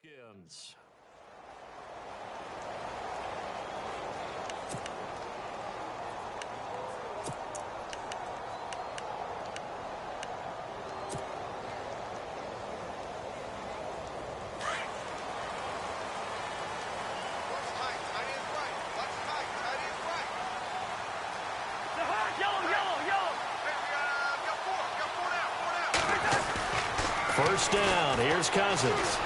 Redskins. First down, here's Cousins.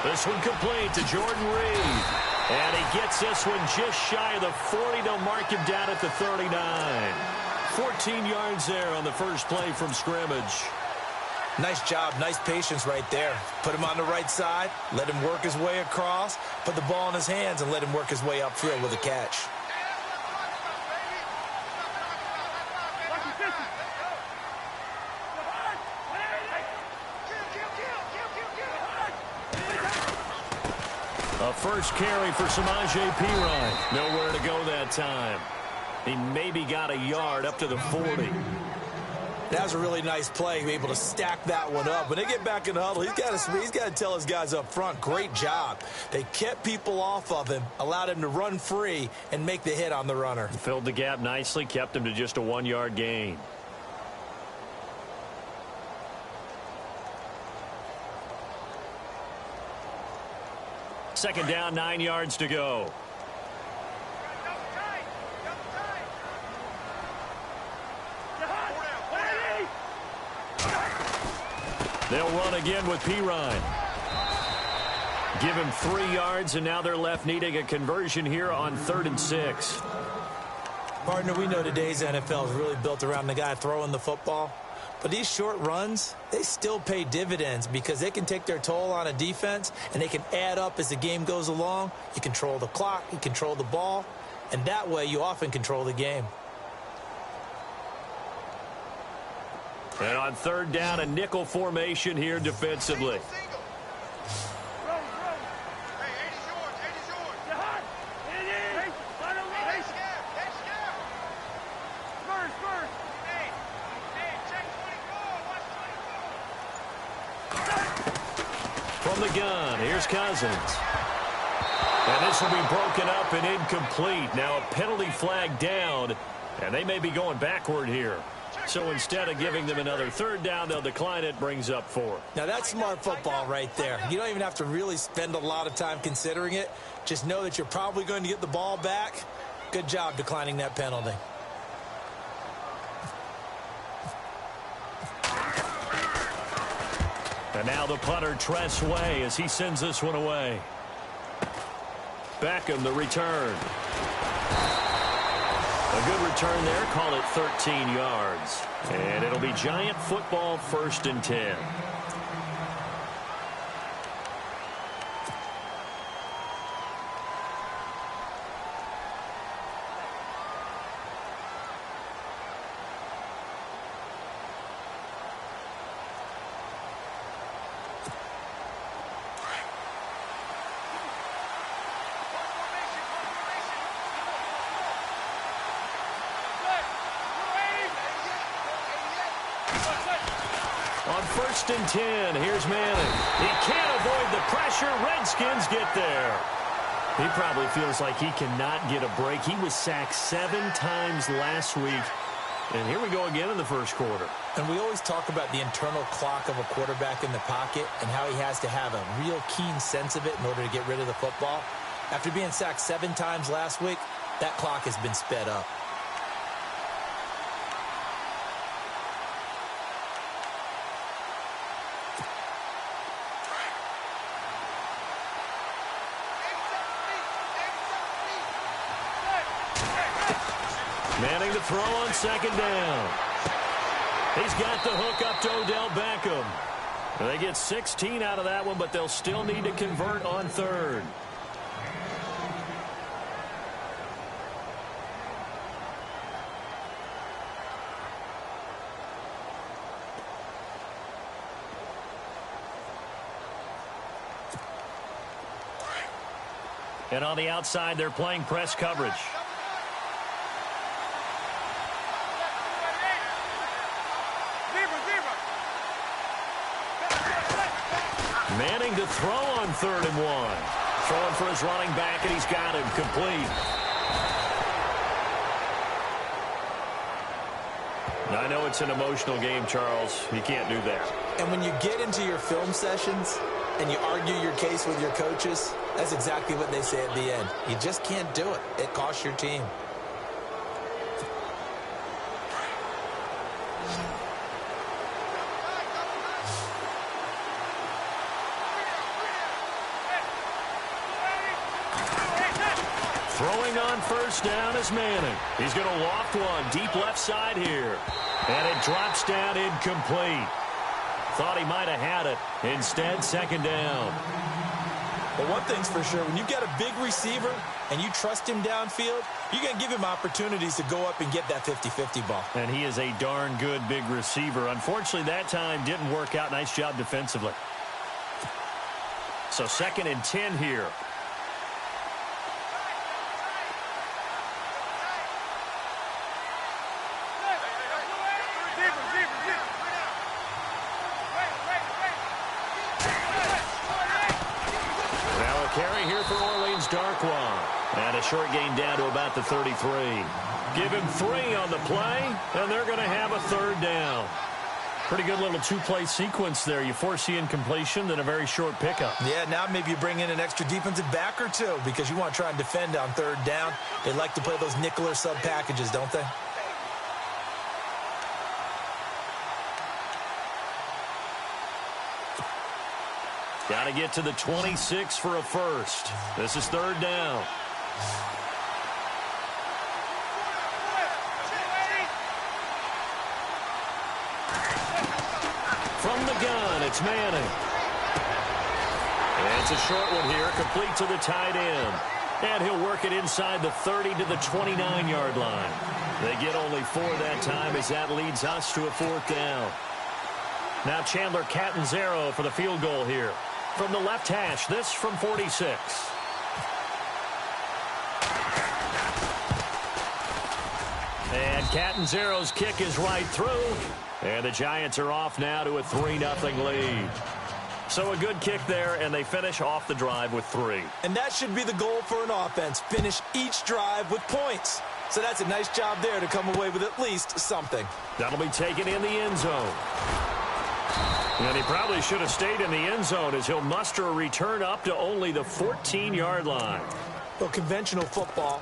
This one complete to Jordan Reed. And he gets this one just shy of the 40. They'll mark him down at the 39. 14 yards there on the first play from scrimmage. Nice job, nice patience right there. Put him on the right side, let him work his way across, put the ball in his hands, and let him work his way upfield with a catch. A first carry for Samaje Perine. Nowhere to go that time. He maybe got a yard up to the 40. That was a really nice play, able to stack that one up. When they get back in the huddle, he's got to tell his guys up front, great job. They kept people off of him, allowed him to run free, and make the hit on the runner. Filled the gap nicely, kept him to just a 1-yard gain. Second down, 9 yards to go. They'll run again with Perine. Give him 3 yards, and now they're left needing a conversion here on 3rd and 6. Partner, we know today's NFL is really built around the guy throwing the football. But these short runs, they still pay dividends because they can take their toll on a defense, and they can add up as the game goes along. You control the clock, you control the ball, and that way you often control the game. And on 3rd down, a nickel formation here defensively. From the gun, here's Cousins. And this will be broken up and incomplete. Now a penalty flag down, and they may be going backward here. So instead of giving them another 3rd down, they'll decline it, brings up 4. Now that's smart football right there. You don't even have to really spend a lot of time considering it. Just know that you're probably going to get the ball back. Good job declining that penalty. And now the punter, Tress Way, as he sends this one away. Beckham, the return. A good return there, call it 13 yards. And it'll be Giant football, 1st and 10. On 1st and 10, here's Manning. He can't avoid the pressure. Redskins get there. He probably feels like he cannot get a break. He was sacked 7 times last week. And here we go again in the first quarter. And we always talk about the internal clock of a quarterback in the pocket and how he has to have a real keen sense of it in order to get rid of the football. After being sacked 7 times last week, that clock has been sped up. Manning to throw on 2nd down. He's got the hook up to Odell Beckham. And they get 16 out of that one, but they'll still need to convert on 3rd. And on the outside, they're playing press coverage. Manning to throw on 3rd and 1. Throwing for his running back, and he's got him complete. I know it's an emotional game, Charles. You can't do that. And when you get into your film sessions and you argue your case with your coaches, that's exactly what they say at the end. You just can't do it. It costs your team. Throwing on 1st down is Manning. He's going to loft one deep left side here. And it drops down incomplete. Thought he might have had it. Instead, 2nd down. But one thing's for sure, when you get a big receiver and you trust him downfield, you're going to give him opportunities to go up and get that 50-50 ball. And he is a darn good big receiver. Unfortunately, that time didn't work out. Nice job defensively. So 2nd and 10 here. Carry here for Orleans Darkwa. And a short gain down to about the 33. Give him 3 on the play, and they're going to have a 3rd down. Pretty good little 2-play sequence there. You force the incompletion, then a very short pickup. Yeah, now maybe you bring in an extra defensive back or 2 because you want to try and defend on 3rd down. They like to play those nickel or sub packages, don't they? Got to get to the 26 for a first. This is 3rd down. From the gun, it's Manning. And it's a short one here, complete to the tight end. And he'll work it inside the 30 to the 29-yard line. They get only 4 that time as that leads us to a 4th down. Now Chandler Catanzaro for the field goal here. From the left hash, this from 46. And Catanzaro's kick is right through. And the Giants are off now to a 3-0 lead. So a good kick there, and they finish off the drive with 3. And that should be the goal for an offense. Finish each drive with points. So that's a nice job there to come away with at least something. That'll be taken in the end zone. And he probably should have stayed in the end zone as he'll muster a return up to only the 14-yard line. Well, conventional football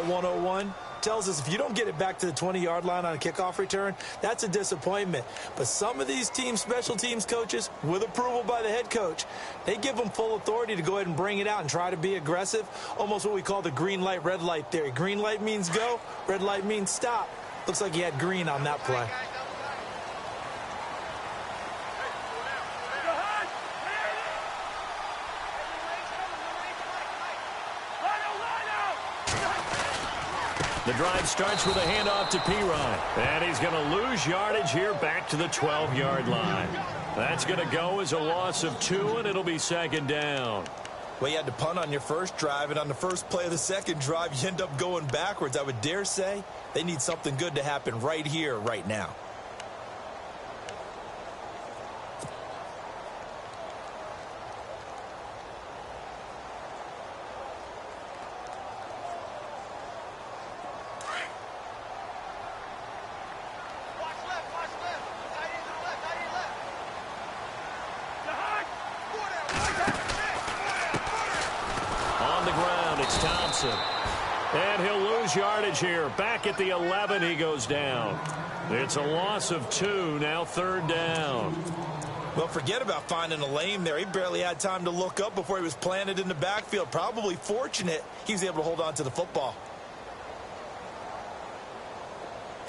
101, tells us if you don't get it back to the 20-yard line on a kickoff return, that's a disappointment. But some of these team special teams coaches, with approval by the head coach, they give them full authority to go ahead and bring it out and try to be aggressive, almost what we call the green light, red light theory. Green light means go, red light means stop. Looks like he had green on that play. The drive starts with a handoff to P-Ryan. And he's going to lose yardage here back to the 12-yard line. That's going to go as a loss of 2, and it'll be 2nd down. Well, you had to punt on your first drive, and on the first play of the second drive, you end up going backwards. I would dare say they need something good to happen right here, right now. And he'll lose yardage here. Back at the 11, he goes down. It's a loss of 2, now 3rd down. Well, forget about finding a lane there. He barely had time to look up before he was planted in the backfield. Probably fortunate he was able to hold on to the football.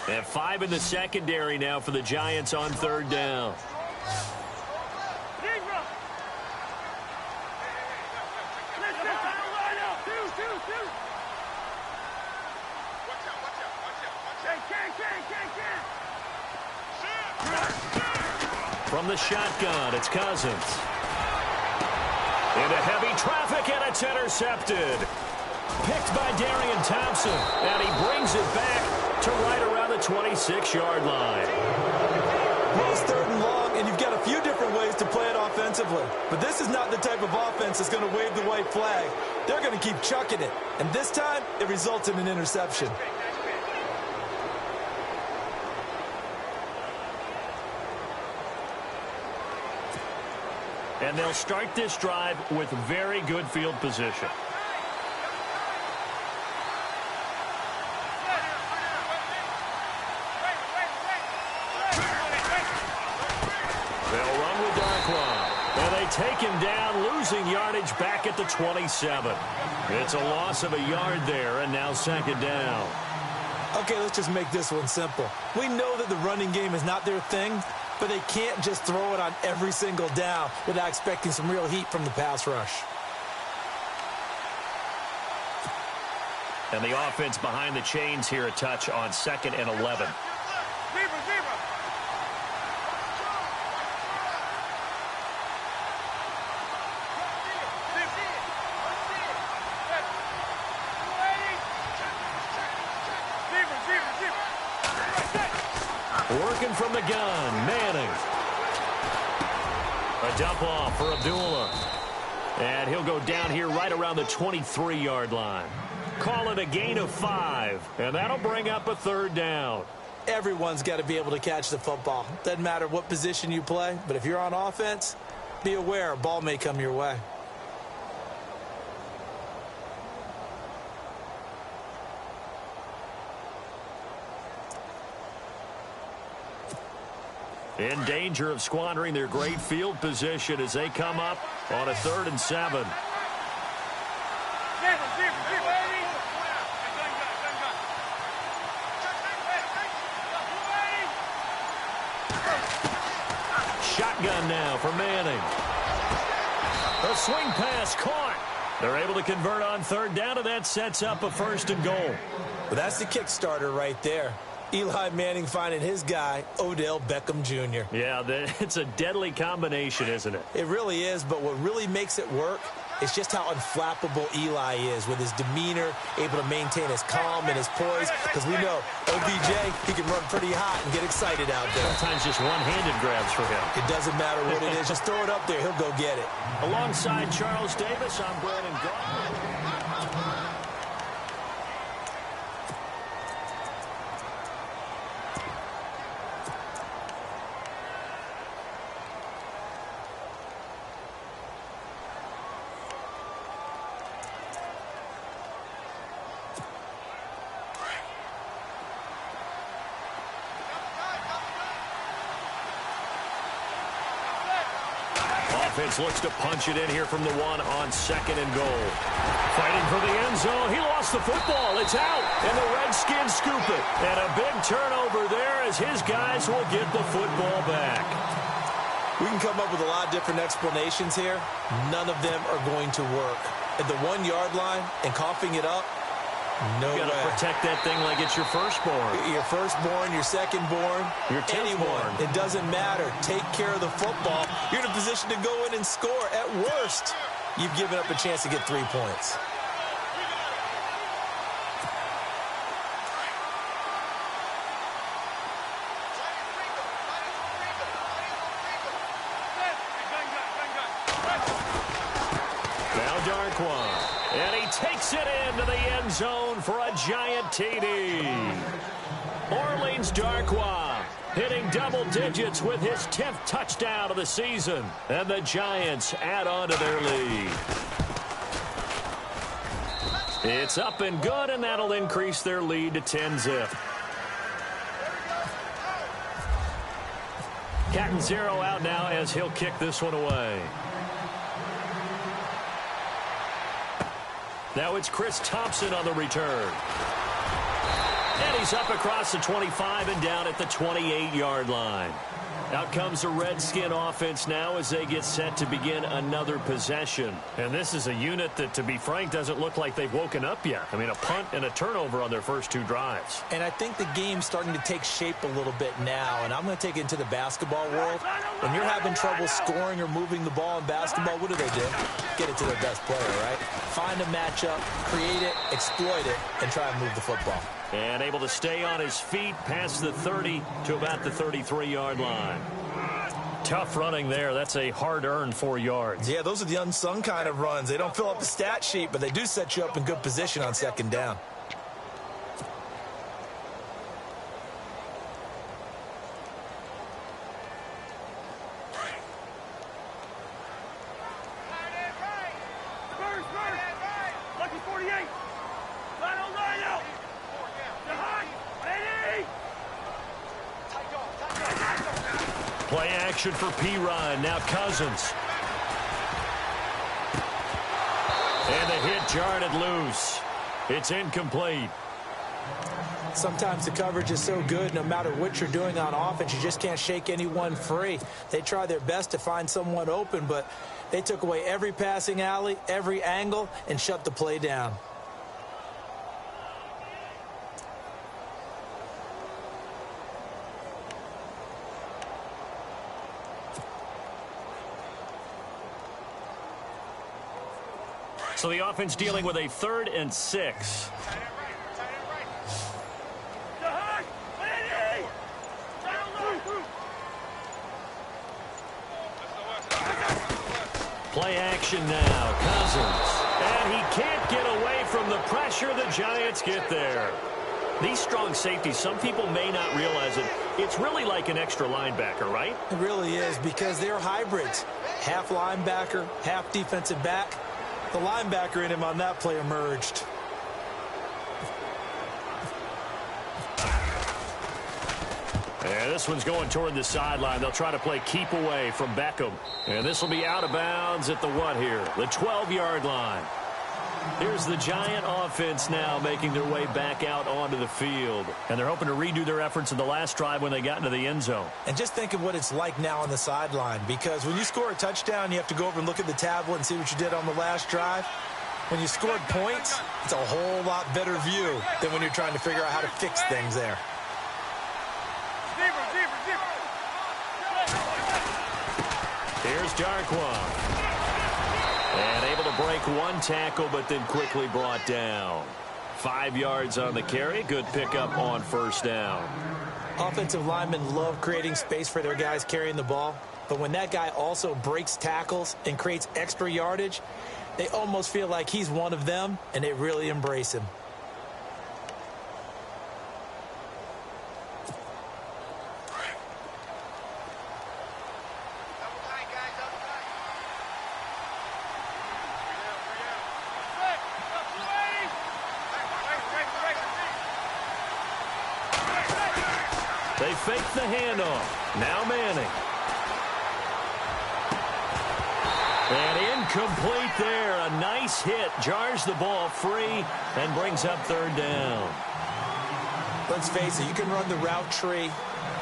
They have 5 in the secondary now for the Giants on 3rd down. From the shotgun, it's Cousins. Into heavy traffic, and it's intercepted. Picked by Darian Thompson, and he brings it back to right around the 26-yard line. Well, it's 3rd and long, and you've got a few different ways to play it offensively. But this is not the type of offense that's going to wave the white flag. They're going to keep chucking it. And this time, it results in an interception. And they'll start this drive with very good field position. They'll run with Darkwa. And they take him down, losing yardage back at the 27. It's a loss of a yard there, and now second down. Okay, let's just make this one simple. We know that the running game is not their thing, but they can't just throw it on every single down without expecting some real heat from the pass rush. And the offense behind the chains here a touch on 2nd and 11. Working from the gun, Manning. A dump off for Abdullah. And he'll go down here right around the 23-yard line. Call it a gain of 5, and that'll bring up a third down. Everyone's got to be able to catch the football. Doesn't matter what position you play, but if you're on offense, be aware a ball may come your way. In danger of squandering their great field position as they come up on a 3rd and 7. Shotgun now for Manning. A swing pass caught. They're able to convert on 3rd down, and that sets up a 1st and goal. Well, that's the kickstarter right there. Eli Manning finding his guy, Odell Beckham Jr. Yeah, it's a deadly combination, isn't it? It really is, but what really makes it work is just how unflappable Eli is with his demeanor, able to maintain his calm and his poise, because we know OBJ, he can run pretty hot and get excited out there. Sometimes just one-handed grabs for him. It doesn't matter what it is. Just throw it up there. He'll go get it. Alongside Charles Davis, I'm Brandon Gault. Offense looks to punch it in here from the 1 on 2nd and goal. Fighting for the end zone. He lost the football. It's out. And the Redskins scoop it. And a big turnover there as his guys will get the football back. We can come up with a lot of different explanations here. None of them are going to work. At the 1-yard line and coughing it up, no way. You got to protect that thing like it's your firstborn. Your firstborn, your secondborn, your anyone. It doesn't matter. Take care of the football. You're in a position to go in and score. At worst, you've given up a chance to get 3 points. Now Darkwa. And he takes it into the end zone for a giant TD. Orleans Darkwa hitting double digits with his 10th touchdown of the season. And the Giants add on to their lead. It's up and good, and that'll increase their lead to 10-zip. Catanzaro out now as he'll kick this one away. Now it's Chris Thompson on the return. And he's up across the 25 and down at the 28-yard line. Out comes the Redskin offense now as they get set to begin another possession. And this is a unit that, to be frank, doesn't look like they've woken up yet. I mean, a punt and a turnover on their first 2 drives. And I think the game's starting to take shape a little bit now. And I'm going to take it into the basketball world. When you're having trouble scoring or moving the ball in basketball, what do? Get it to their best player, right? Find a matchup, create it, exploit it, and try and move the football. And able to stay on his feet past the 30 to about the 33-yard line. Tough running there. That's a hard-earned 4 yards. Yeah, those are the unsung kind of runs. They don't fill up the stat sheet, but they do set you up in good position on second down. Play action for P-Ryan. Now Cousins. And the hit jarred it loose. It's incomplete. Sometimes the coverage is so good, no matter what you're doing on offense, you just can't shake anyone free. They try their best to find someone open, but they took away every passing alley, every angle, and shut the play down. So the offense dealing with a 3rd and 6. Play action now. Cousins. And he can't get away from the pressure. The Giants get there. These strong safeties, some people may not realize it. It's really like an extra linebacker, right? It really is, because they're hybrids. Half linebacker, half defensive back. The linebacker in him on that play emerged. And this one's going toward the sideline. They'll try to play keep away from Beckham. And this will be out of bounds at the what here? The 12-yard line. Here's the Giant offense now making their way back out onto the field. And they're hoping to redo their efforts in the last drive when they got into the end zone. And just think of what it's like now on the sideline, because when you score a touchdown, you have to go over and look at the tablet and see what you did on the last drive. When you scored points, it's a whole lot better view than when you're trying to figure out how to fix things there. Here's Darkwa. And able to break one tackle, but then quickly brought down. 5 yards on the carry. Good pickup on first down. Offensive linemen love creating space for their guys carrying the ball. But when that guy also breaks tackles and creates extra yardage, they almost feel like he's one of them, and they really embrace him. They fake the handoff. Now Manning. And incomplete there. A nice hit. Jars the ball free and brings up 3rd down. Let's face it, you can run the route tree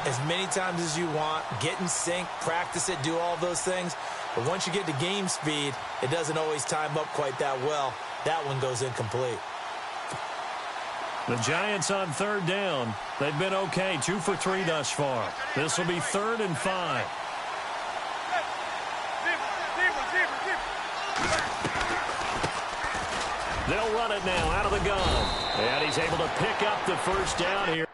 as many times as you want, get in sync, practice it, do all those things. But once you get to game speed, it doesn't always time up quite that well. That one goes incomplete. The Giants on 3rd down. They've been okay, 2 for 3 thus far. This will be 3rd and 5. They'll run it now out of the gun. And he's able to pick up the first down here.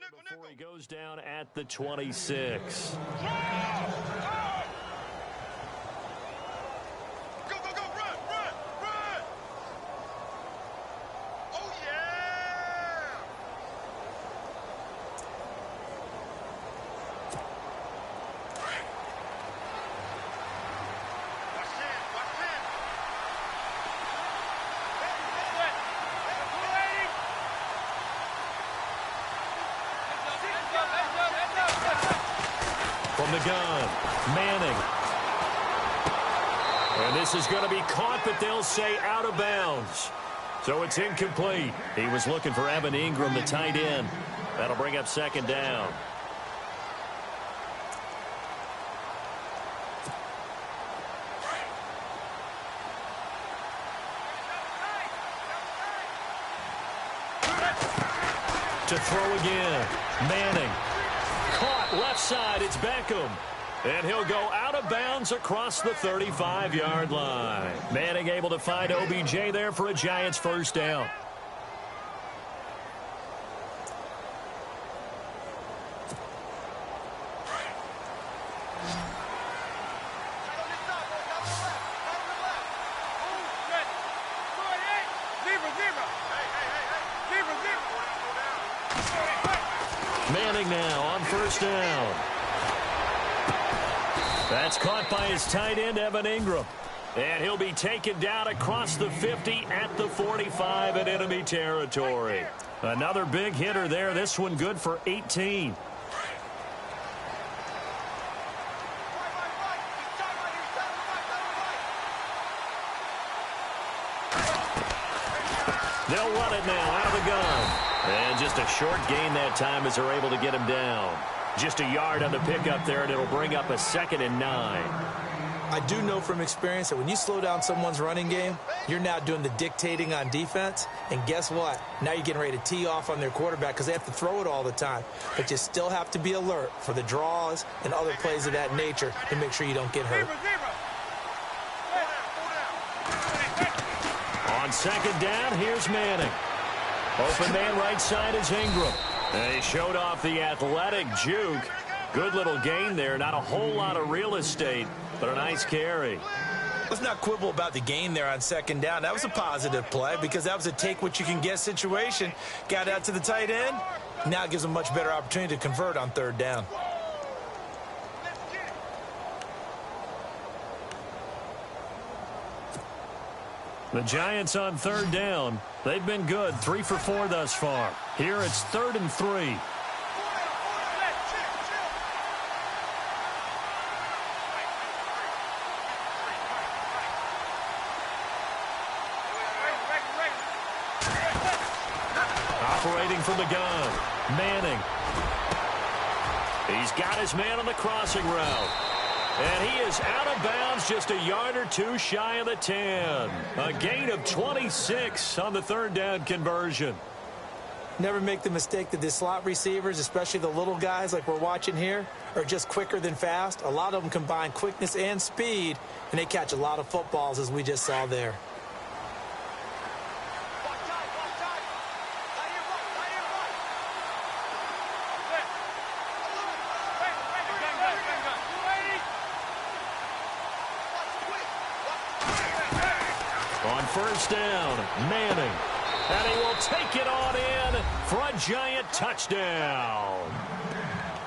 Before he goes down at the 26. From the gun, Manning. And this is going to be caught, but they'll say out of bounds. So it's incomplete. He was looking for Evan Ingram, the tight end. That'll bring up second down. To throw again, Manning. Caught left side, it's Beckham. And he'll go out of bounds across the 35-yard line. Manning able to find OBJ there for a Giants first down. Manning now on first down. That's caught by his tight end, Evan Ingram. And he'll be taken down across the 50 at the 45 in enemy territory. Another big hitter there. This one good for 18. They'll run it now out of the gun. And just a short gain that time as they're able to get him down. Just a yard on the pickup there, and it'll bring up a 2nd and 9. I do know from experience that when you slow down someone's running game, you're now doing the dictating on defense. And guess what? Now you're getting ready to tee off on their quarterback because they have to throw it all the time. But you still have to be alert for the draws and other plays of that nature to make sure you don't get hurt. On second down, here's Manning. Open man right side is Ingram. And he showed off the athletic juke. Good little gain there. Not a whole lot of real estate, but a nice carry. Let's not quibble about the gain there on second down. That was a positive play because that was a take-what-you-can-get situation. Got out to the tight end. Now it gives them a much better opportunity to convert on third down. The Giants on third down. They've been good, 3 for 4 thus far. Here it's 3rd and 3. Operating from the gun, Manning. He's got his man on the crossing route. And he is out of bounds, just a yard or two shy of the 10. A gain of 26 on the third down conversion. Never make the mistake that the slot receivers, especially the little guys like we're watching here, are just quicker than fast. A lot of them combine quickness and speed, and they catch a lot of footballs, as we just saw there. First down, Manning. And he will take it on in for a Giant touchdown.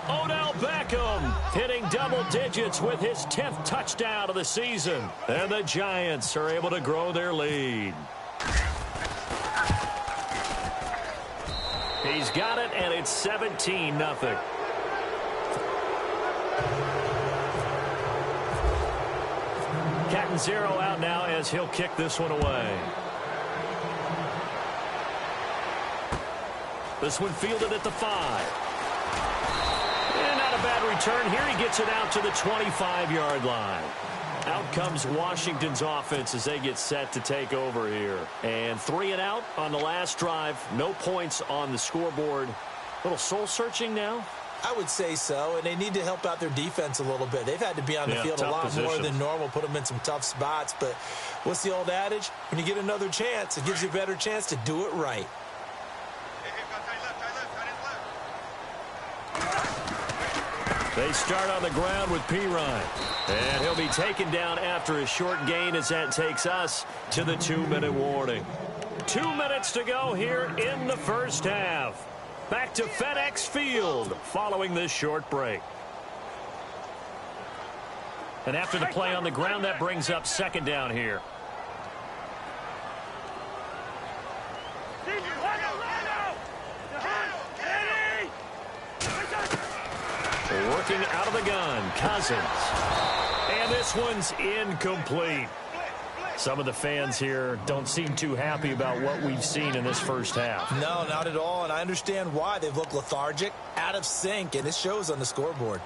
Odell Beckham hitting double digits with his 10th touchdown of the season. And the Giants are able to grow their lead. He's got it, and it's 17-0. Cat and zero out now as he'll kick this one away. This one fielded at the 5. And not a bad return. Here he gets it out to the 25-yard line. Out comes Washington's offense as they get set to take over here. And 3 and out on the last drive. No points on the scoreboard. A little soul-searching now. I would say so, and they need to help out their defense a little bit. They've had to be on the field a lot more than normal, put them in some tough spots. But what's the old adage? When you get another chance, it gives you a better chance to do it right. They start on the ground with Pirine. And he'll be taken down after a short gain as that takes us to the 2-minute warning. 2 minutes to go here in the first half. Back to FedEx Field following this short break. And after the play on the ground, that brings up second down here. Working out of the gun, Cousins. And this one's incomplete. Some of the fans here don't seem too happy about what we've seen in this first half. No, not at all, and I understand why. They've looked lethargic, out of sync, and it shows on the scoreboard.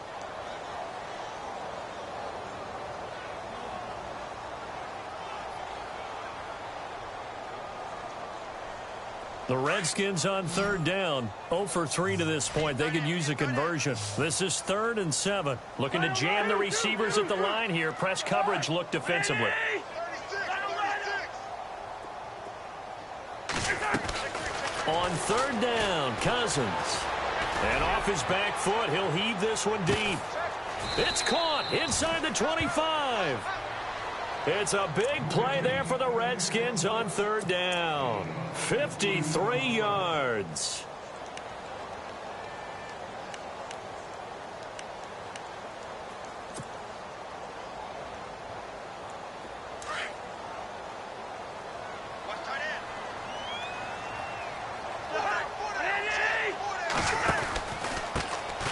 The Redskins on third down. 0 for 3 to this point. They could use a conversion. This is 3rd and 7. Looking to jam the receivers at the line here. Press coverage look defensively. On third down, Cousins. And off his back foot, he'll heave this one deep. It's caught inside the 25. It's a big play there for the Redskins on third down. 53 yards.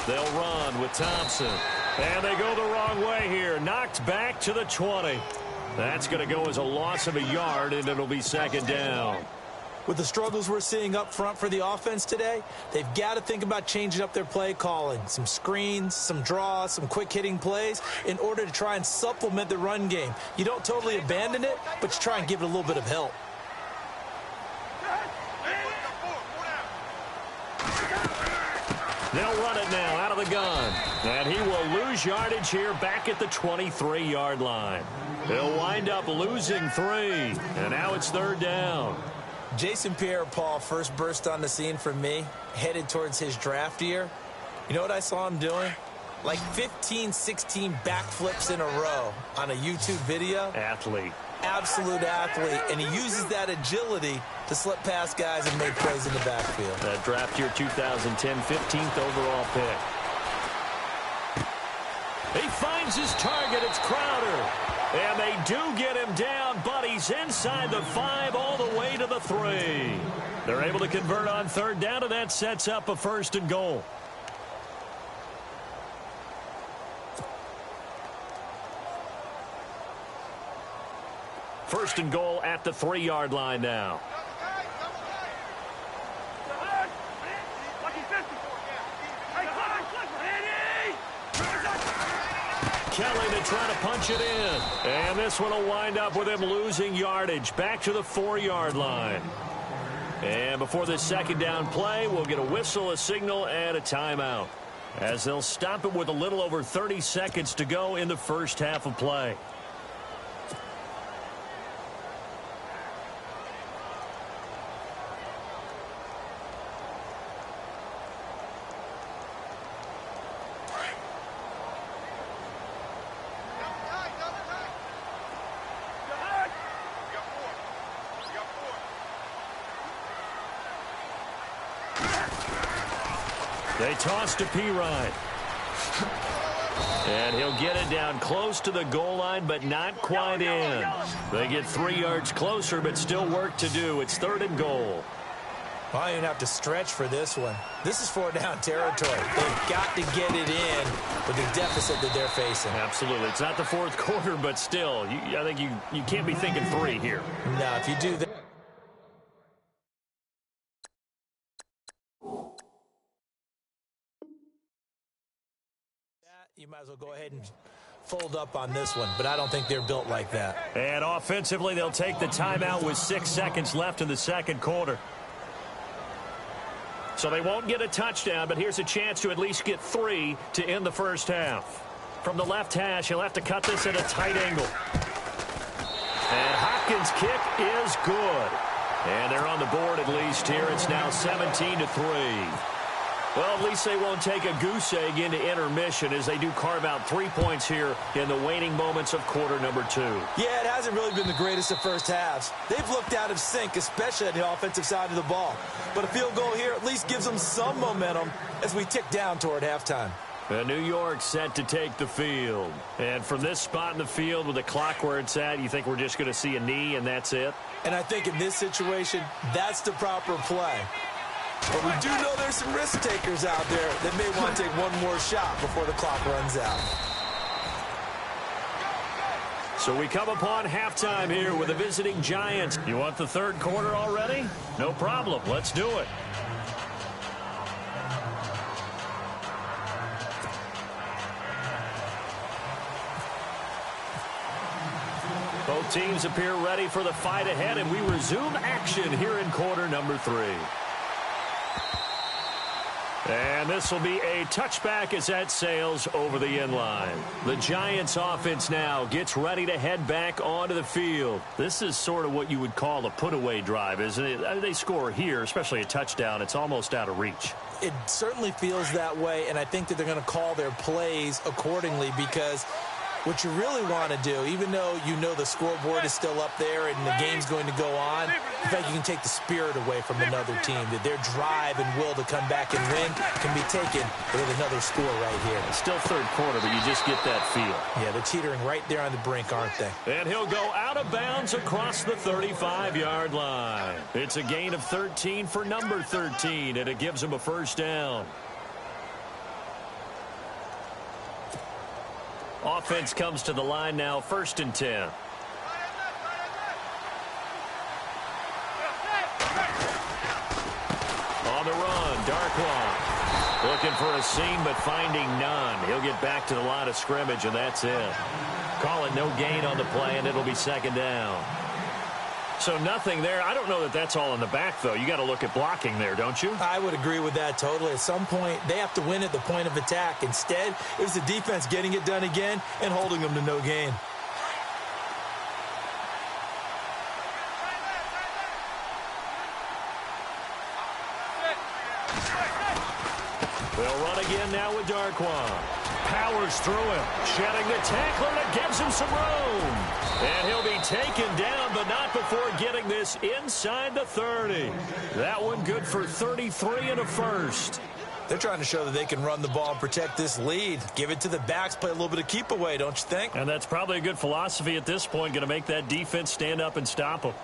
They'll run with Thompson. And they go the wrong way here. Knocked back to the 20. That's going to go as a loss of a yard, and it'll be second down. With the struggles we're seeing up front for the offense today, they've got to think about changing up their play calling. Some screens, some draws, some quick-hitting plays in order to try and supplement the run game. You don't totally abandon it, but you try and give it a little bit of help. They'll run it now out of the gun. And he will lose yardage here back at the 23-yard line. He'll wind up losing 3. And now it's third down. Jason Pierre-Paul first burst on the scene for me, headed towards his draft year. You know what I saw him doing? Like 15, 16 backflips in a row on a YouTube video. Athlete. Absolute athlete, and he uses that agility to slip past guys and make plays in the backfield. That draft year 2010, 15th overall pick. He finds his target. It's Crowder. And they do get him down, but he's inside the 5 all the way to the 3. They're able to convert on third down, and that sets up a 1st and goal. First and goal at the 3-yard line now. Kelly to try to punch it in. And this one will wind up with him losing yardage back to the 4-yard line. And before this second down play, we'll get a whistle, a signal, and a timeout, as they'll stop it with a little over 30 seconds to go in the first half of play. They toss to Pirine. And he'll get it down close to the goal line, but not quite in. They get 3 yards closer, but still work to do. It's 3rd and goal. Well, you don't have to stretch for this one. This is 4-down territory. They've got to get it in with the deficit that they're facing. Absolutely. It's not the 4th quarter, but still, I think you can't be thinking 3 here. No, if you do that. You might as well go ahead and fold up on this one, but I don't think they're built like that. And offensively, they'll take the timeout with 6 seconds left in the second quarter. So they won't get a touchdown, but here's a chance to at least get 3 to end the first half. From the left hash, he'll have to cut this at a tight angle. And Hopkins' kick is good. And they're on the board at least here. It's now 17-3. Well, at least they won't take a goose egg into intermission as they do carve out 3 points here in the waning moments of quarter number 2. Yeah, it hasn't really been the greatest of first halves. They've looked out of sync, especially on the offensive side of the ball. But a field goal here at least gives them some momentum as we tick down toward halftime. New York set to take the field. And from this spot in the field with the clock where it's at, you think we're just going to see a knee and that's it? And I think in this situation, that's the proper play. But we do know there's some risk takers out there that may want to take one more shot before the clock runs out. So we come upon halftime here with the visiting Giants. You want the third quarter already? No problem. Let's do it. Both teams appear ready for the fight ahead, and we resume action here in quarter number 3. And this will be a touchback as that sails over the end line. The Giants offense now gets ready to head back onto the field. This is sort of what you would call a put-away drive, isn't it? They score here, especially a touchdown. It's almost out of reach. It certainly feels that way, and I think that they're going to call their plays accordingly because what you really want to do, even though you know the scoreboard is still up there and the game's going to go on, in fact, you can take the spirit away from another team, that their drive and will to come back and win can be taken with another score right here. It's still third quarter, but you just get that feel. Yeah, they're teetering right there on the brink, aren't they? And he'll go out of bounds across the 35-yard line. It's a gain of 13 for number 13, and it gives him a first down. Offense comes to the line now, 1st and 10. On the run, Darkwa looking for a seam but finding none. He'll get back to the line of scrimmage, and that's it. Call it no gain on the play, and it'll be 2nd down. So nothing there. I don't know that that's all in the back, though. You got to look at blocking there, don't you? I would agree with that totally. At some point, they have to win at the point of attack. Instead, it was the defense getting it done again and holding them to no gain. They'll run again now with Darkwa. Powers through him, shedding the tackler that gives him some room. And he'll be taken down, but not before getting this inside the 30. That one good for 33 and a first. They're trying to show that they can run the ball and protect this lead. Give it to the backs, play a little bit of keep away, don't you think? And that's probably a good philosophy at this point, going to make that defense stand up and stop them.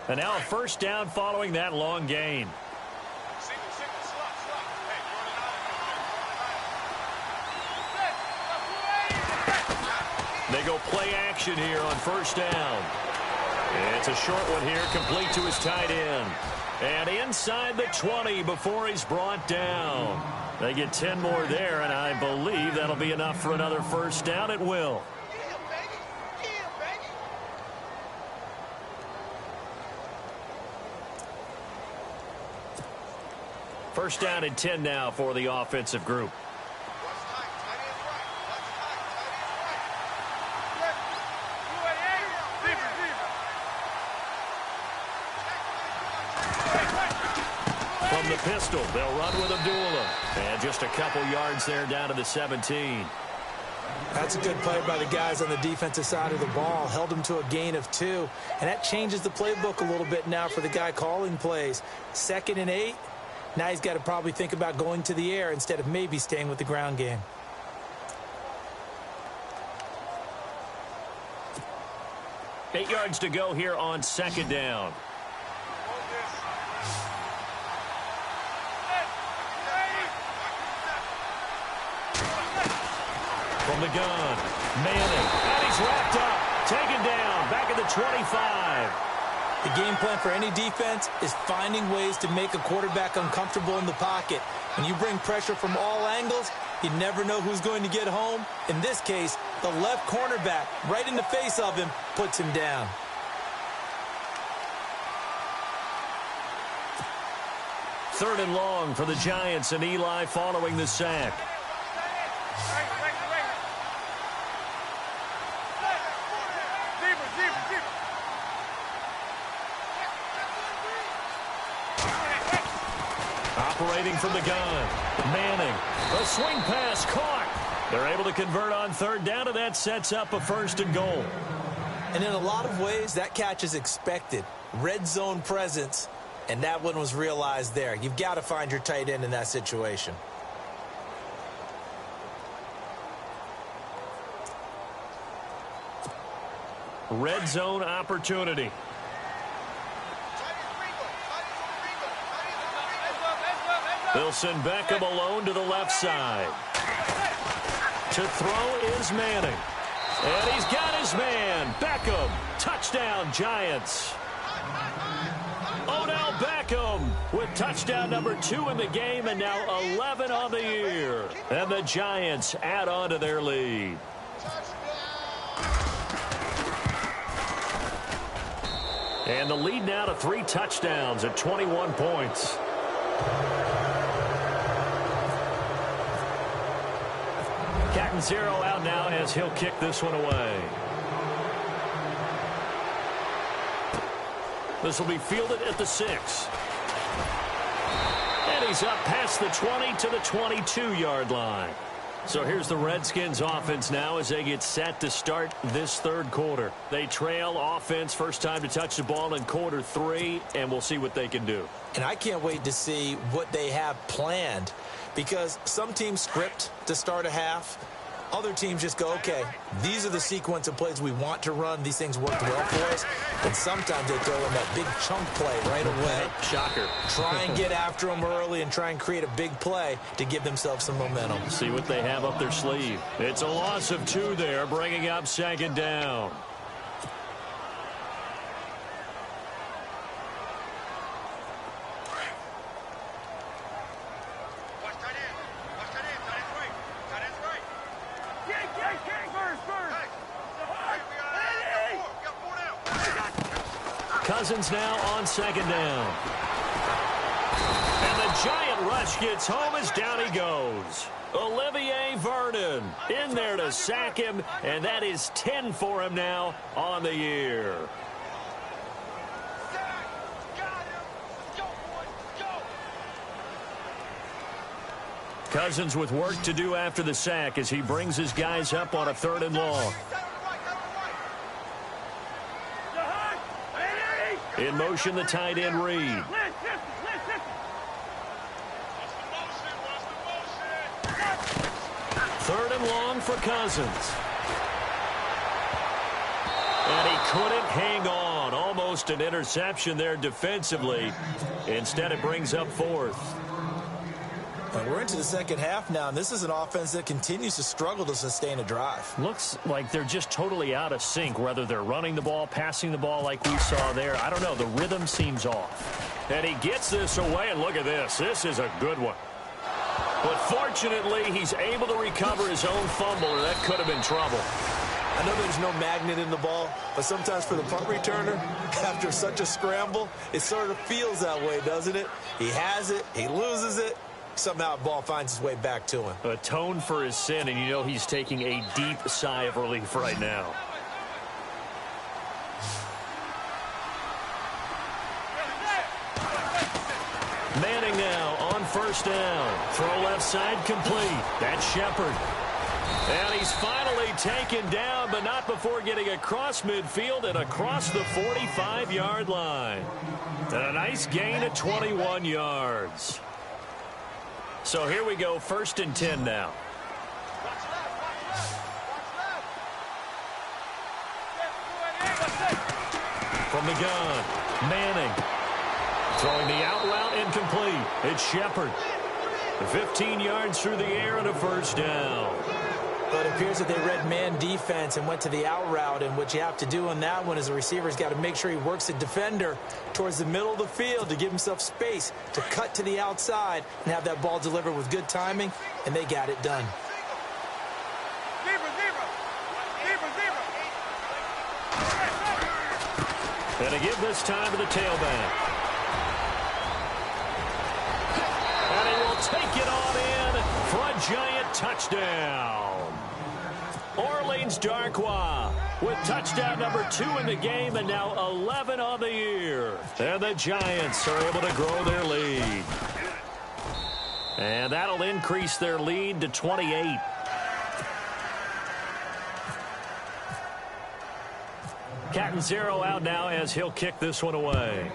And now a first down following that long gain. They go play action here on 1st down. It's a short one here, complete to his tight end. And inside the 20 before he's brought down. They get 10 more there, and I believe that'll be enough for another first down. It will. First down and 10 now for the offensive group. From the pistol, they'll run with Abdullah. And just a couple yards there down to the 17. That's a good play by the guys on the defensive side of the ball. Held them to a gain of 2. And that changes the playbook a little bit now for the guy calling plays. 2nd and 8. Now he's got to probably think about going to the air instead of maybe staying with the ground game. Eight yards to go here on 2nd down. From the gun, Manning, and he's wrapped up, taken down, back at the 25. The game plan for any defense is finding ways to make a quarterback uncomfortable in the pocket. When you bring pressure from all angles, you never know who's going to get home. In this case, the left cornerback, right in the face of him, puts him down. Third and long for the Giants, and Eli following the sack. operating from the gun. Manning, a swing pass caught. They're able to convert on third down, and that sets up a 1st and goal. And in a lot of ways, that catch is expected. Red zone presence, and that one was realized there. You've got to find your tight end in that situation. Red zone opportunity. They'll send Beckham alone to the left side. To throw is Manning. And he's got his man. Beckham. Touchdown, Giants. Odell Beckham with touchdown number 2 in the game and now 11 on the year. And the Giants add on to their lead. And the lead now to 3 touchdowns at 21 points. Catanzaro out now as he'll kick this one away. This will be fielded at the 6. And he's up past the 20 to the 22-yard line. So here's the Redskins offense now as they get set to start this third quarter. They trail offense, first time to touch the ball in quarter 3, and we'll see what they can do. And I can't wait to see what they have planned, because some teams script to start a half. Other teams just go, okay, these are the sequence of plays we want to run. These things work well for us. And sometimes they throw in that big chunk play right away. Shocker. Try and get after them early and try and create a big play to give themselves some momentum. See what they have up their sleeve. It's a loss of 2 there, bringing up 2nd down. Cousins now on 2nd down. And the giant rush gets home as down he goes. Olivier Vernon in there to sack him, and that is 10 for him now on the year. Cousins with work to do after the sack as he brings his guys up on a 3rd and long. In motion, the tight end, Reed. Third and long for Cousins. And he couldn't hang on. Almost an interception there defensively. Instead, it brings up 4th. We're into the second half now, and this is an offense that continues to struggle to sustain a drive. Looks like they're just totally out of sync, whether they're running the ball, passing the ball like we saw there. I don't know. The rhythm seems off. And he gets this away, and look at this. This is a good one. But fortunately, he's able to recover his own fumble, or that could have been trouble. I know there's no magnet in the ball, but sometimes for the punt returner, after such a scramble, it sort of feels that way, doesn't it? He has it, he loses it. Somehow the ball finds its way back to him. Atone for his sin, and you know he's taking a deep sigh of relief right now. Manning now on 1st down. Throw left side complete. That's Shepard. And he's finally taken down, but not before getting across midfield and across the 45-yard line. And a nice gain of 21 yards. So here we go, 1st and 10 now. From the gun, Manning. Throwing the out route incomplete. It's Shepard. 15 yards through the air and a 1st down. But it appears that they read man defense and went to the out route, and what you have to do on that one is the receiver's got to make sure he works the defender towards the middle of the field to give himself space to cut to the outside and have that ball delivered with good timing, and they got it done. And to give this time to the tailback. And he will take it on in for a giant touchdown. Orleans Darkwa with touchdown number 2 in the game and now 11 on the year. And the Giants are able to grow their lead. And that'll increase their lead to 28. Catanzaro out now as he'll kick this one away.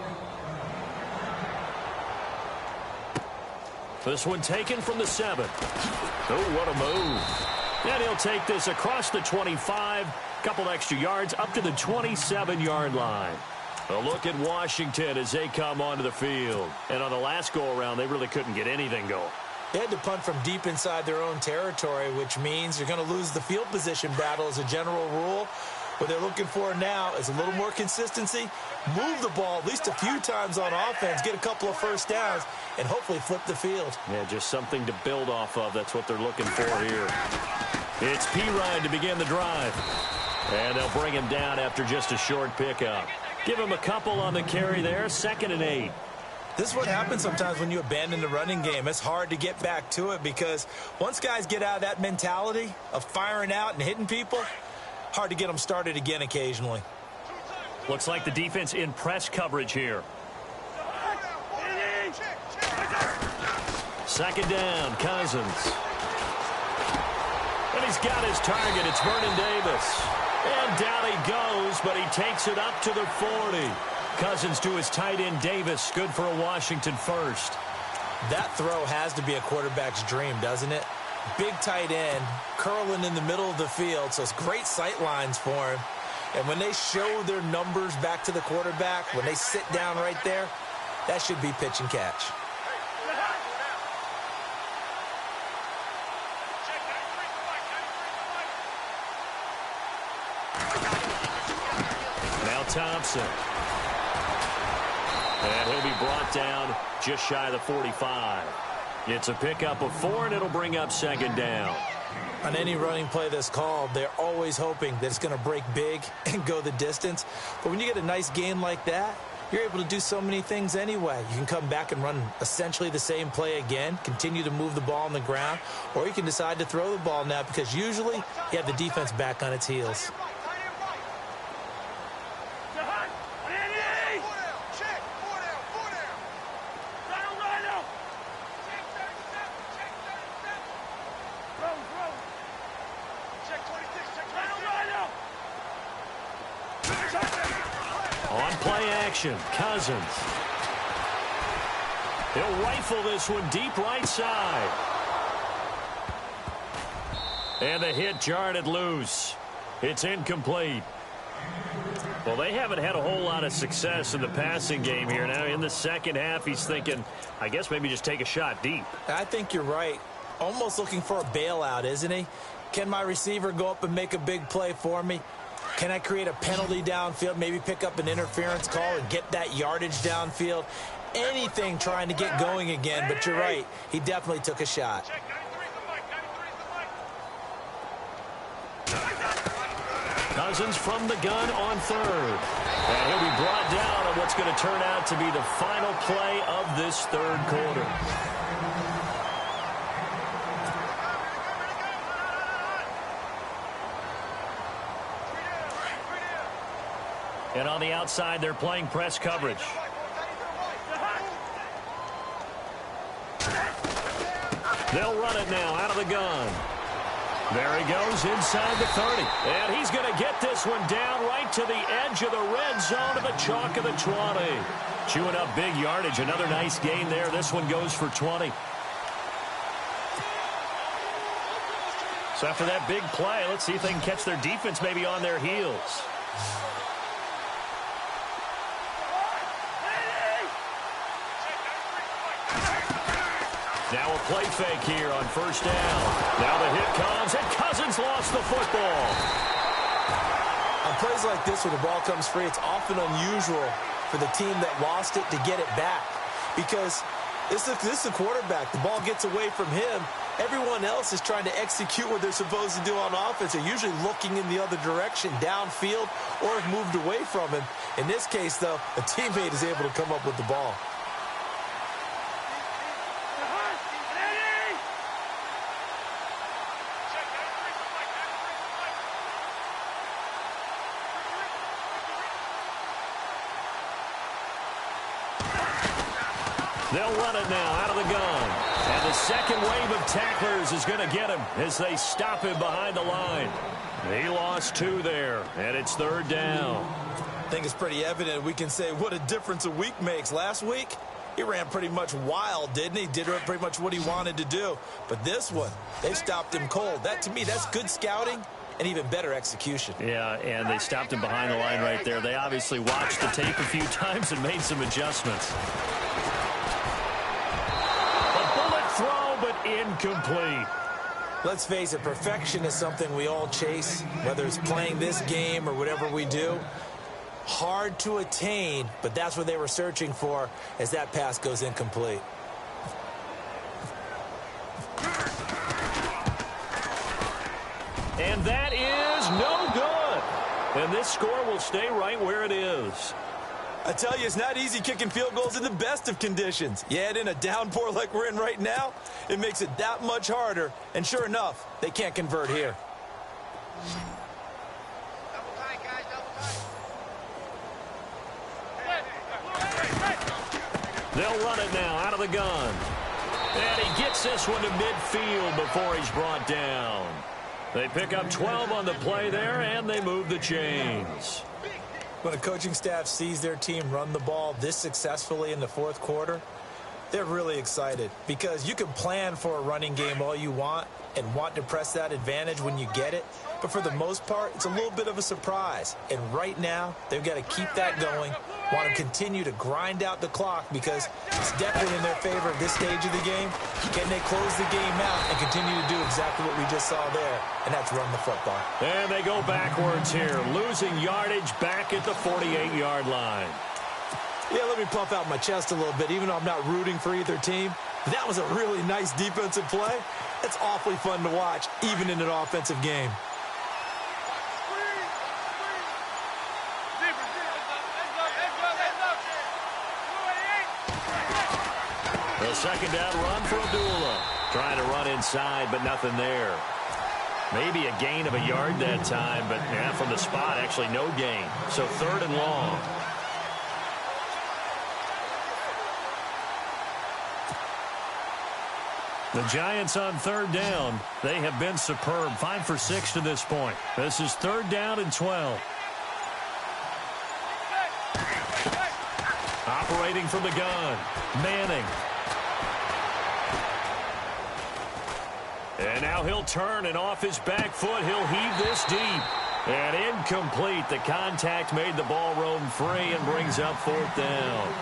This one taken from the 7. Oh, what a move. And he'll take this across the 25. Couple extra yards up to the 27-yard line. A look at Washington as they come onto the field. And on the last go-around, they really couldn't get anything going. They had to punt from deep inside their own territory, which means you're going to lose the field position battle as a general rule. What they're looking for now is a little more consistency, move the ball at least a few times on offense, get a couple of first downs, and hopefully flip the field. Yeah, just something to build off of. That's what they're looking for here. It's P-Ryan to begin the drive. And they'll bring him down after just a short pickup. Give him a couple on the carry there, 2nd and 8. This is what happens sometimes when you abandon the running game. It's hard to get back to it because once guys get out of that mentality of firing out and hitting people, hard to get them started again occasionally. Looks like the defense in press coverage here. 2nd down, Cousins. And he's got his target. It's Vernon Davis. And down he goes, but he takes it up to the 40. Cousins to his tight end, Davis. Good for a Washington first. That throw has to be a quarterback's dream, doesn't it? Big tight end, curling in the middle of the field, so it's great sight lines for him. And when they show their numbers back to the quarterback, when they sit down right there, that should be pitch and catch. Now Thompson. And he'll be brought down just shy of the 45. It's a pickup of 4, and it'll bring up 2nd down. On any running play that's called, they're always hoping that it's going to break big and go the distance. But when you get a nice gain like that, you're able to do so many things anyway. You can come back and run essentially the same play again, continue to move the ball on the ground, or you can decide to throw the ball now because usually you have the defense back on its heels. On play action, Cousins. He'll rifle this one deep right side. And the hit jarred it loose. It's incomplete. Well, they haven't had a whole lot of success in the passing game here. Now, in the second half, he's thinking, I guess maybe just take a shot deep. I think you're right. Almost looking for a bailout, isn't he? Can my receiver go up and make a big play for me? Can I create a penalty downfield, maybe pick up an interference call and get that yardage downfield? Anything trying to get going again, but you're right. He definitely took a shot. Cousins from the gun on 3rd. And he'll be brought down on what's going to turn out to be the final play of this 3rd quarter. And on the outside, they're playing press coverage. They'll run it now out of the gun. There he goes inside the 30. And he's going to get this one down right to the edge of the red zone of the chalk of the 20. Chewing up big yardage. Another nice gain there. This one goes for 20. So after that big play, let's see if they can catch their defense maybe on their heels. Now a play fake here on 1st down. Now the hit comes, and Cousins lost the football. On plays like this, when the ball comes free, it's often unusual for the team that lost it to get it back. Because this is a quarterback. The ball gets away from him. Everyone else is trying to execute what they're supposed to do on offense. They're usually looking in the other direction, downfield, or have moved away from him. In this case, though, a teammate is able to come up with the ball. They'll run it now out of the gun. And the second wave of tacklers is going to get him as they stop him behind the line. He lost 2 there, and it's 3rd down. I think it's pretty evident we can say what a difference a week makes. Last week, he ran pretty much wild, didn't he? Did pretty much what he wanted to do. But this one, they stopped him cold. That, to me, that's good scouting and even better execution. Yeah, and they stopped him behind the line right there. They obviously watched the tape a few times and made some adjustments. A bullet throw, but incomplete. Let's face it, perfection is something we all chase, whether it's playing this game or whatever we do. Hard to attain, but that's what they were searching for as that pass goes incomplete. And that is no good. And this score will stay right where it is. I tell you, it's not easy kicking field goals in the best of conditions. You add in a downpour like we're in right now, it makes it that much harder. And sure enough, they can't convert here. They'll run it now out of the gun. And he gets this one to midfield before he's brought down. They pick up 12 on the play there, and they move the chains. When a coaching staff sees their team run the ball this successfully in the 4th quarter, they're really excited because you can plan for a running game all you want and want to press that advantage when you get it. But for the most part, it's a little bit of a surprise. And right now, they've got to keep that going, want to continue to grind out the clock because it's definitely in their favor at this stage of the game. Can they close the game out and continue to do exactly what we just saw there, and that's run the football. And they go backwards here, losing yardage back at the 48-yard line. Yeah, let me puff out my chest a little bit, even though I'm not rooting for either team. That was a really nice defensive play. It's awfully fun to watch, even in an offensive game. The second down run for Abdullah. Trying to run inside, but nothing there. Maybe a gain of a yard that time, but yeah, from the spot, actually no gain. So 3rd and long. The Giants on 3rd down. They have been superb. 5 for 6 to this point. This is 3rd down and 12. Operating from the gun. Manning. And now he'll turn, and off his back foot, he'll heave this deep. And incomplete. The contact made the ball roam free and brings up 4th down.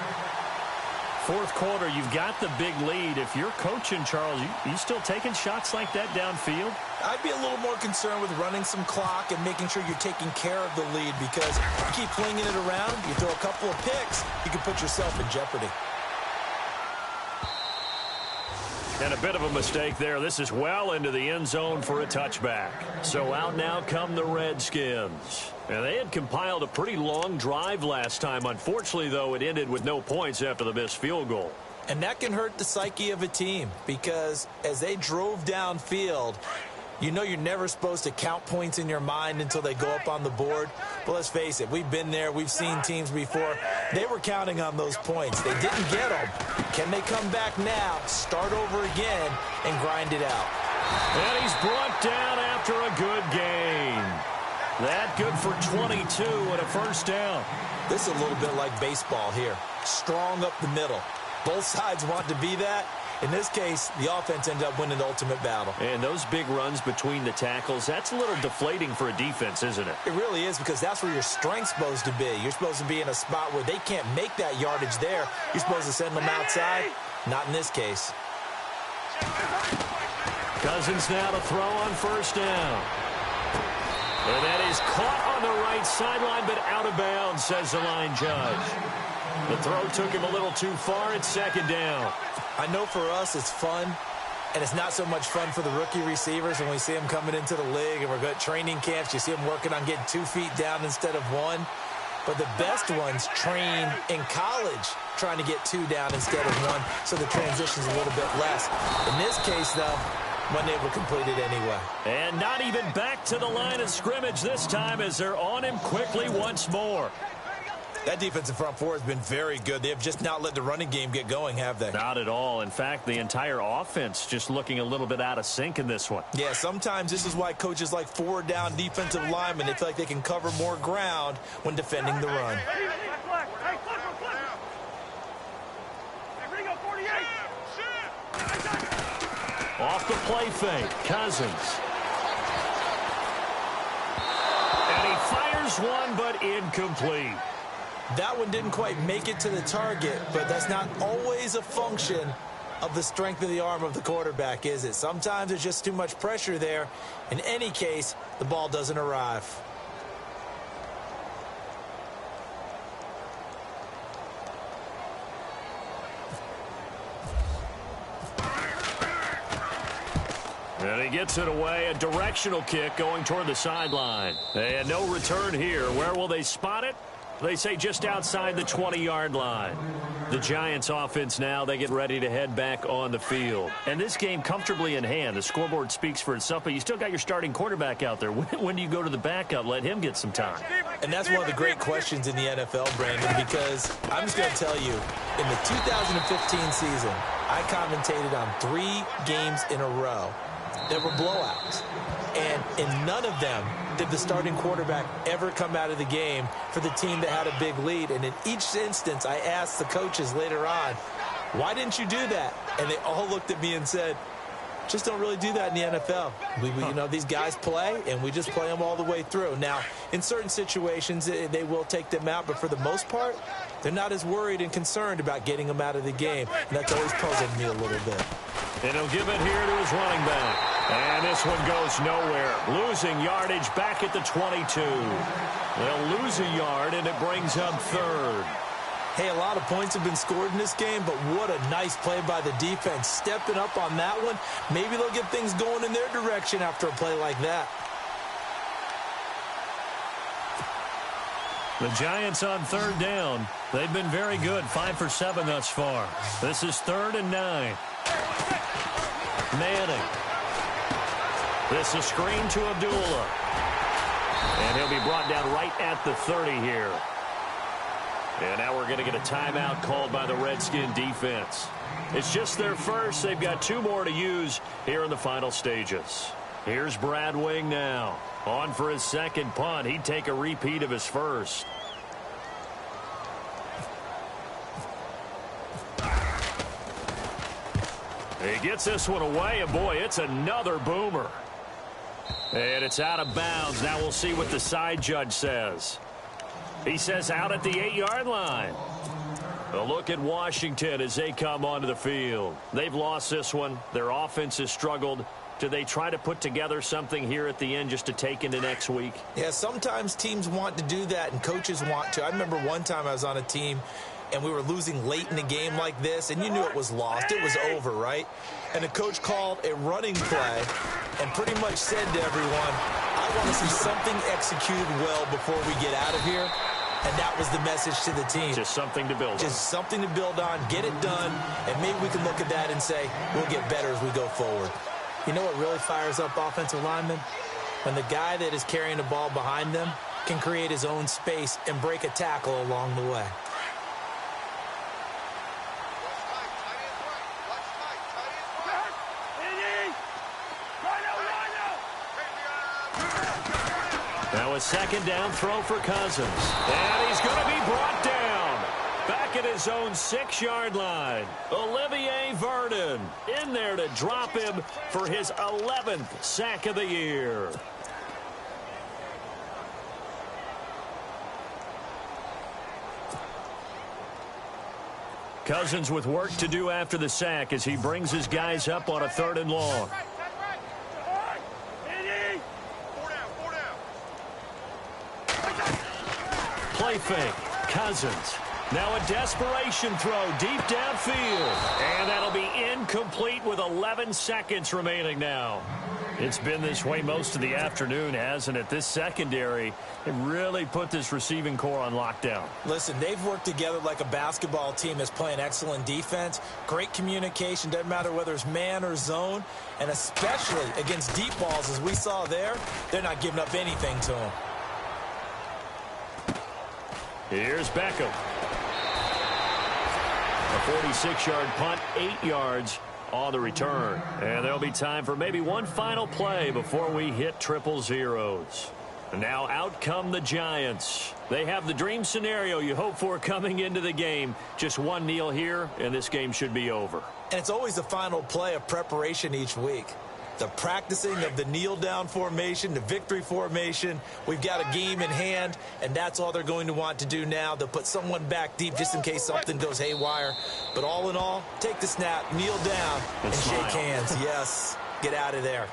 4th quarter, you've got the big lead. If you're coaching, Charles, you still taking shots like that downfield? I'd be a little more concerned with running some clock and making sure you're taking care of the lead because you keep flinging it around, you throw a couple of picks, you can put yourself in jeopardy. And a bit of a mistake there. This is well into the end zone for a touchback. So out now come the Redskins. And they had compiled a pretty long drive last time. Unfortunately, though, it ended with no points after the missed field goal. And that can hurt the psyche of a team because as they drove downfield, you know you're never supposed to count points in your mind until they go up on the board. But let's face it, we've been there. We've seen teams before. They were counting on those points. They didn't get them. Can they come back now, start over again, and grind it out? And he's brought down after a good gain. That good for 22 and a 1st down. This is a little bit like baseball here. Strong up the middle. Both sides want to be that. In this case, the offense ended up winning the ultimate battle. And those big runs between the tackles, that's a little deflating for a defense, isn't it? It really is because that's where your strength's supposed to be. You're supposed to be in a spot where they can't make that yardage there. You're supposed to send them outside. Not in this case. Cousins now to throw on 1st down. And that is caught on the right sideline, but out of bounds, says the line judge. The throw took him a little too far. It's 2nd down. I know for us it's fun, and it's not so much fun for the rookie receivers when we see them coming into the league and we're going to training camps. You see them working on getting 2 feet down instead of 1. But the best ones train in college trying to get 2 down instead of 1, so the transition's a little bit less. In this case, though, wasn't able to complete it anyway. And not even back to the line of scrimmage this time as they're on him quickly once more. That defensive front four has been very good. They have just not let the running game get going, have they? Not at all. In fact, the entire offense just looking a little bit out of sync in this one. Yeah, sometimes this is why coaches like forward-down defensive linemen, they feel like they can cover more ground when defending the run. Off the play fake, Cousins. And he fires one, but incomplete. That one didn't quite make it to the target, but that's not always a function of the strength of the arm of the quarterback, is it? Sometimes there's just too much pressure there. In any case, the ball doesn't arrive. And he gets it away, a directional kick going toward the sideline. And no return here. Where will they spot it? They say just outside the 20-yard line. The Giants offense now, they get ready to head back on the field. And this game comfortably in hand. The scoreboard speaks for itself, but you still got your starting quarterback out there. When do you go to the backup? Let him get some time. And that's one of the great questions in the NFL, Brandon, because I'm just going to tell you, in the 2015 season, I commentated on 3 games in a row. There were blowouts. And in none of them did the starting quarterback ever come out of the game for the team that had a big lead. And in each instance, I asked the coaches later on, why didn't you do that? And they all looked at me and said, just don't really do that in the NFL. You know, these guys play, and we just play them all the way through. Now, in certain situations, they will take them out, but for the most part, they're not as worried and concerned about getting them out of the game. And that's always puzzled me a little bit. And he'll give it here to his running back. And this one goes nowhere. Losing yardage back at the 22. They'll lose a yard, and it brings up third. Hey, a lot of points have been scored in this game, but what a nice play by the defense. Stepping up on that one. Maybe they'll get things going in their direction after a play like that. The Giants on third down. They've been very good, 5 for 7 thus far. This is 3rd and 9. Manning. This is screen to Abdullah. And he'll be brought down right at the 30 here. And now we're going to get a timeout called by the Redskin defense. It's just their first. They've got 2 more to use here in the final stages. Here's Brad Wing now. On for his second punt. He'd take a repeat of his first. He gets this one away, and boy, it's another boomer. And it's out of bounds. Now we'll see what the side judge says. He says out at the 8-yard line. A look at Washington as they come onto the field. They've lost this one. Their offense has struggled. Do they try to put together something here at the end just to take into next week? Yeah, sometimes teams want to do that and coaches want to. I remember one time I was on a team and we were losing late in the game like this, and you knew it was lost. It was over, right? And the coach called a running play and pretty much said to everyone, I want to see something executed well before we get out of here. And that was the message to the team. Just something to build on. Just something to build on, get it done, and maybe we can look at that and say, we'll get better as we go forward. You know what really fires up offensive linemen? When the guy that is carrying the ball behind them can create his own space and break a tackle along the way. Now a second down throw for Cousins. And he's going to be brought down. Back at his own 6-yard line. Olivier Vernon in there to drop him for his 11th sack of the year. Cousins with work to do after the sack as he brings his guys up on a 3rd and long. Play fake. Cousins. Now a desperation throw deep downfield. And that'll be incomplete with 11 seconds remaining now. It's been this way most of the afternoon, hasn't it? This secondary, it really put this receiving core on lockdown. Listen, they've worked together like a basketball team that's playing excellent defense. Great communication. Doesn't matter whether it's man or zone. And especially against deep balls, as we saw there, they're not giving up anything to them. Here's Beckham. A 46-yard punt, 8 yards on the return. And there'll be time for maybe one final play before we hit triple zeros. And now out come the Giants. They have the dream scenario you hope for coming into the game. Just one kneel here, and this game should be over. And it's always the final play of preparation each week. The practicing of the kneel-down formation, the victory formation. We've got a game in hand, and that's all they're going to want to do now. They'll put someone back deep just in case something goes haywire. But all in all, take the snap, kneel down, and shake hands. Yes, get out of there.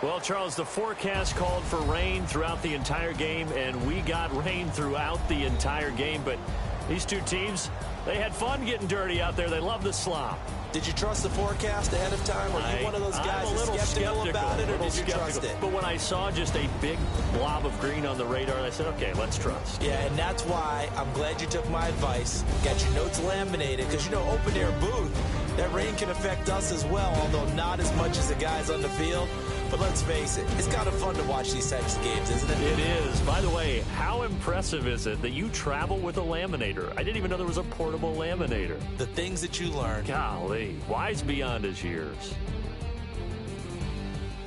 Well, Charles, the forecast called for rain throughout the entire game, and we got rain throughout the entire game. But these two teams, they had fun getting dirty out there. They love the slop. Did you trust the forecast ahead of time? Or are you one of those guys that's skeptical about it, or did you trust it? But when I saw just a big blob of green on the radar, I said, okay, let's trust. Yeah, and that's why I'm glad you took my advice. Got your notes laminated, because, you know, open-air booth, that rain can affect us as well, although not as much as the guys on the field. But let's face it, it's kind of fun to watch these types of games, isn't it? It is. By the way, how impressive is it that you travel with a laminator? I didn't even know there was a portable laminator. The things that you learn. Golly, wise beyond his years.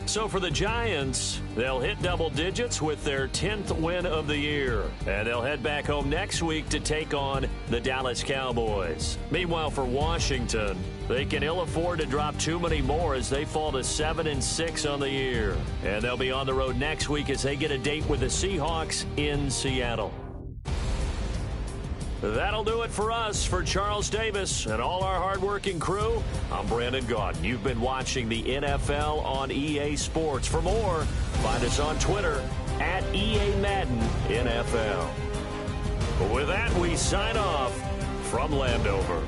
So for the Giants, they'll hit double digits with their 10th win of the year. And they'll head back home next week to take on the Dallas Cowboys. Meanwhile, for Washington, they can ill afford to drop too many more as they fall to 7-6 on the year. And they'll be on the road next week as they get a date with the Seahawks in Seattle. That'll do it for us. For Charles Davis and all our hardworking crew, I'm Brandon Gaudin. You've been watching the NFL on EA Sports. For more, find us on Twitter at EA Madden NFL. With that, we sign off from Landover.